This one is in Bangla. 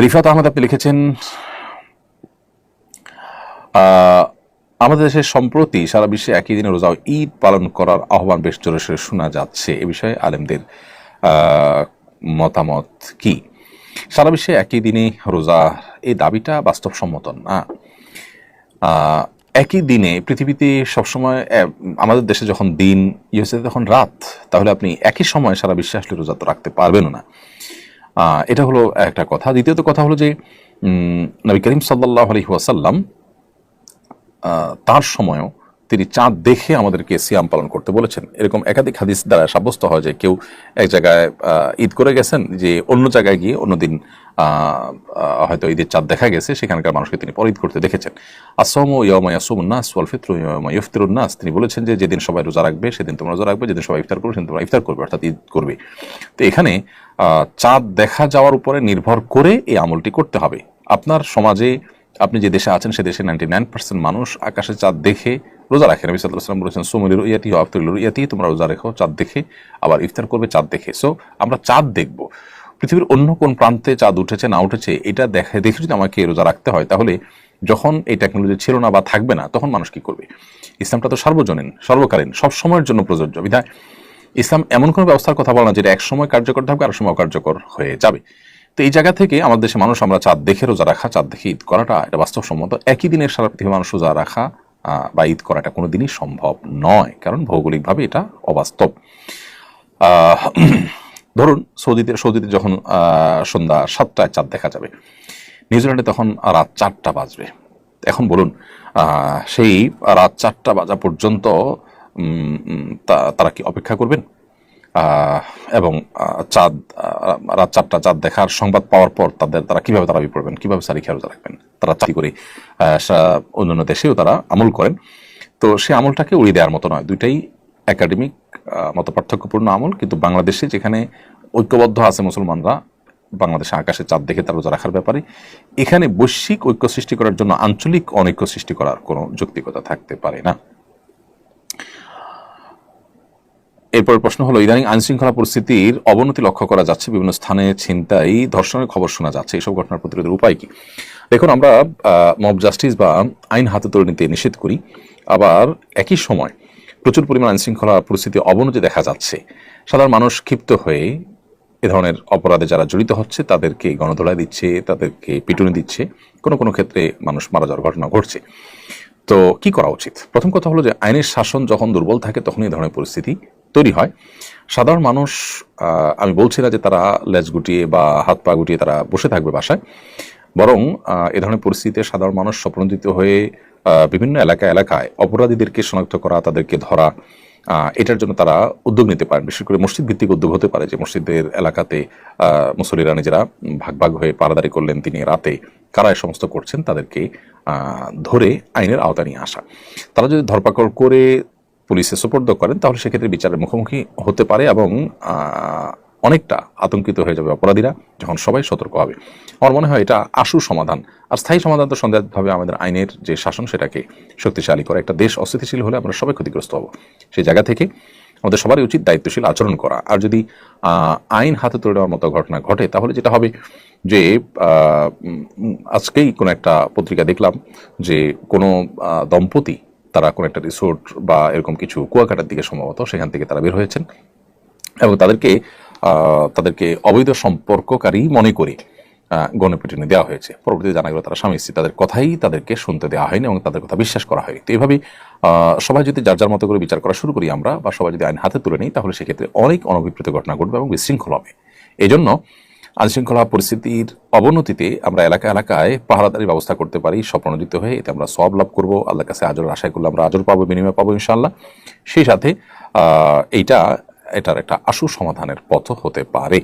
রিফাত আহমদ আপনি লিখেছেন, আমাদের দেশে সম্প্রতি সারা বিশ্বে একই দিনে রোজা ও ঈদ পালন করার আহ্বান বেশ জোরে সোরে শোনা যাচ্ছে। এ বিষয়ে আলেমদের মতামত কি? সারা বিশ্বে একই দিনে রোজা, এই দাবিটা বাস্তবসম্মত না। একই দিনে পৃথিবীতে সবসময় আমাদের দেশে যখন দিন হচ্ছে তখন রাত, তাহলে আপনি একই সময় সারা বিশ্বে আসলে রোজা তো রাখতে পারবেন না। এটা হলো একটা কথা। দ্বিতীয়ত কথা হলো যে নবী করিম সাল্লাল্লাহু আলাইহি ওয়াসাল্লাম তার সময়ও তিনি চাঁদ দেখে আমাদেরকে সিয়াম পালন করতে বলেছেন। এরকম একাধিক হাদিস দ্বারা সাব্যস্ত হয় যে কেউ এক জায়গায় ঈদ করে গেছেন, যে অন্য জায়গায় গিয়ে অন্যদিন হয়তো ঈদের চাঁদ দেখা গেছে, সেখানকার মানুষকে তিনি পরে ঈদ করতে দেখেছেন। আসসামু ইয়াওমা ইয়াসুমুন নাস ওয়াল ফিতরু ইয়াওমা ইফতিরুন নাস, তিনি বলেছেন যে যেদিন সবাই রোজা রাখবে সেদিন তোমরা রোজা রাখবে, যেদিন সবাই ইফতার করবে সেদিন তোমরা ইফতার করবে, অর্থাৎ ঈদ করবে। তো এখানে চাঁদ দেখা যাওয়ার উপরে নির্ভর করে এই আমলটি করতে হবে। আপনার সমাজে আপনি যে দেশে আছেন সে দেশে 99% মানুষ আকাশে চাঁদ দেখে রোজা রাখে। নবী সাল্লাল্লাহু আলাইহি ওয়াসাল্লাম বলেছেন সুমুল রুইয়াতি ওয়া আফতিরুল রুইয়াতি, তোমরা রোজা রেখো চাঁদ দেখে, আবার ইফতার করবে চাঁদ দেখে। সো আমরা চাঁদ দেখব। পৃথিবীর অন্য কোন প্রান্তে চাঁদ উঠেছে না উঠেছে এটা দেখে যদি আমাকে রোজা রাখতে হয়, তাহলে যখন এই টেকনোলজি ছিল না বা থাকবে না তখন মানুষ কি করবে? ইসলামটা তো সার্বজনীন, সর্বকালীন, সব সময়ের জন্য প্রযোজ্য। বিধায় ইসলাম এমন কোনো ব্যবস্থার কথা বলে না যেটা এক সময় কার্যকর থাকবে আর সময় অকার্যকর হয়ে যাবে। তো এই জায়গা থেকে আমাদের দেশে মানুষ আমরা চাঁদ দেখে রোজা রাখা, চাঁদ দেখে ঈদ করাটা এটা বাস্তবসম্মত। একই দিনের সারা পৃথিবীর মানুষ রোজা রাখা বা ঈদ করাটা কোনোদিনই সম্ভব নয়, কারণ ভৌগোলিকভাবে এটা অবাস্তব। ধরুন সৌদিতে যখন সন্ধ্যা 7টায় চাঁদ দেখা যাবে, নিউজিল্যান্ডে তখন রাত 4টা বাজবে। এখন বলুন সেই রাত 4টা বাজা পর্যন্ত তারা কি অপেক্ষা করবেন? এবং চাঁদ রাত 4টা চাঁদ দেখার সংবাদ পাওয়ার পর তারা কিভাবে তারাবি পড়বেন, কিভাবে সারি খেয়াল রাখবেন? তারা চাকরি করে অন্যান্য দেশেও তারা আমল করেন। তো সে আমলটাকে উড়িয়ে দেওয়ার মতো নয়, দুইটাই একাডেমিক মত পার্থক্যপূর্ণ আমল। কিন্তু বাংলাদেশে যেখানে ঐক্যবদ্ধ আছে মুসলমানরা বাংলাদেশে আকাশে চাঁদ দেখে তার রোজা রাখার ব্যাপারে, এখানে বৈশ্বিক ঐক্য সৃষ্টি করার জন্য আঞ্চলিক অনৈক্য সৃষ্টি করার কোনো যৌক্তিকতা থাকতে পারে না। এরপর প্রশ্ন হলো, ইদানিং আইনশৃঙ্খলা পরিস্থিতির অবনতি লক্ষ্য করা যাচ্ছে, বিভিন্ন স্থানে ছিনতাই, ধর্ষণের খবর শোনা যাচ্ছে, এইসব ঘটনার প্রতিরোধের উপায় কি? দেখুন, আমরা মব জাস্টিস বা আইন হাতে তুলে নিতে নিষেধ করি, আবার একই সময় প্রচুর পরিমাণ আইনশৃঙ্খলা পরিস্থিতি অবনতি দেখা যাচ্ছে। সাধারণ মানুষ ক্ষিপ্ত হয়ে এ ধরনের অপরাধে যারা জড়িত হচ্ছে তাদেরকে গণধোলাই দিচ্ছে, তাদেরকে পিটুনি দিচ্ছে, কোনো কোনো ক্ষেত্রে মানুষ মারা যাওয়ার ঘটনা ঘটছে। তো কি করা উচিত? প্রথম কথা হলো যে আইনের শাসন যখন দুর্বল থাকে তখনই এই ধরনের পরিস্থিতি তৈরি হয়। সাধারণ মানুষ, আমি বলছি না যে তারা লেজ গুটিয়ে বা হাত পা গুটিয়ে তারা বসে থাকবে বাসায়, বরং এ ধরনের পরিস্থিতিতে সাধারণ মানুষ স্বপ্নদিত হয়ে বিভিন্ন এলাকায় অপরাধীদেরকে শনাক্ত করা, তাদেরকে ধরা, এটার জন্য তারা উদ্যোগ নিতে পারেন। বিশেষ করে মসজিদ ভিত্তিক উদ্যোগ হতে পারে, যে মসজিদের এলাকাতে মুসল্লিরা নিজেরা ভাগ ভাগ হয়ে পারাদারি করলেন, তিনি রাতে কারা এ সমস্ত করছেন তাদেরকে ধরে আইনের আওতা নিয়ে আসা। তারা যদি ধরপাকড় করে পুলিশে সোপর্দ করেন তাহলে সেক্ষেত্রে বিচারের মুখোমুখি হতে পারে এবং অনেকটা আতঙ্কিত হয়ে যাবে অপরাধীরা যখন সবাই সতর্ক হবে। আমার মনে হয় এটা আশু সমাধান। আর স্থায়ী সমাধান তো সন্দেহভাবে আমাদের আইনের যে শাসন সেটাকে শক্তিশালী করে। একটা দেশ অস্থিতিশীল হলে আমরা সবাই ক্ষতিগ্রস্ত হব। সেই জায়গা থেকে আমাদের সবারই উচিত দায়িত্বশীল আচরণ করা। আর যদি আইন হাতে তুলে নেওয়ার মতো ঘটনা ঘটে তাহলে যেটা হবে যে আজকেই কোনো একটা পত্রিকা দেখলাম যে কোনো দম্পতি তারা কোনো একটা রিসোর্ট বা এরকম কিছু কুয়াকাটার দিকে সম্ভবত, সেখান থেকে তারা বের হয়েছেন এবং তাদেরকে অবৈধ সম্পর্ককারী মনে করে গণপিটুনি দেওয়া হয়েছে। পরবর্তীতে জানা গেল তারা স্বামী স্ত্রী, তাদের কথাই তাদেরকে শুনতে দেওয়া হয়নি এবং তাদের কথা বিশ্বাস করা হয়নি। তো এইভাবে সবাই যদি যার যার মতো করে বিচার করা শুরু করি আমরা, বা সবাই যদি আইন হাতে তুলে নিই, তাহলে সেক্ষেত্রে অনেক অনভিপ্রেত ঘটনা ঘটবে এবং বিশৃঙ্খল হবে। এই জন্য আইনশৃঙ্খলা পরিস্থিতির অবনতিতে আমরা এলাকায় পাহারাদারির ব্যবস্থা করতে পারি স্বপ্নদিত হয়ে। এতে আমরা সওয়াব লাভ করবো, আল্লাহর কাছে আজর আশা করলে আমরা আজর পাবো, বিনিময় পাবো ইনশাআল্লাহ। সেই সাথে এটার একটা আশু সমাধানের পথ হতে পারে।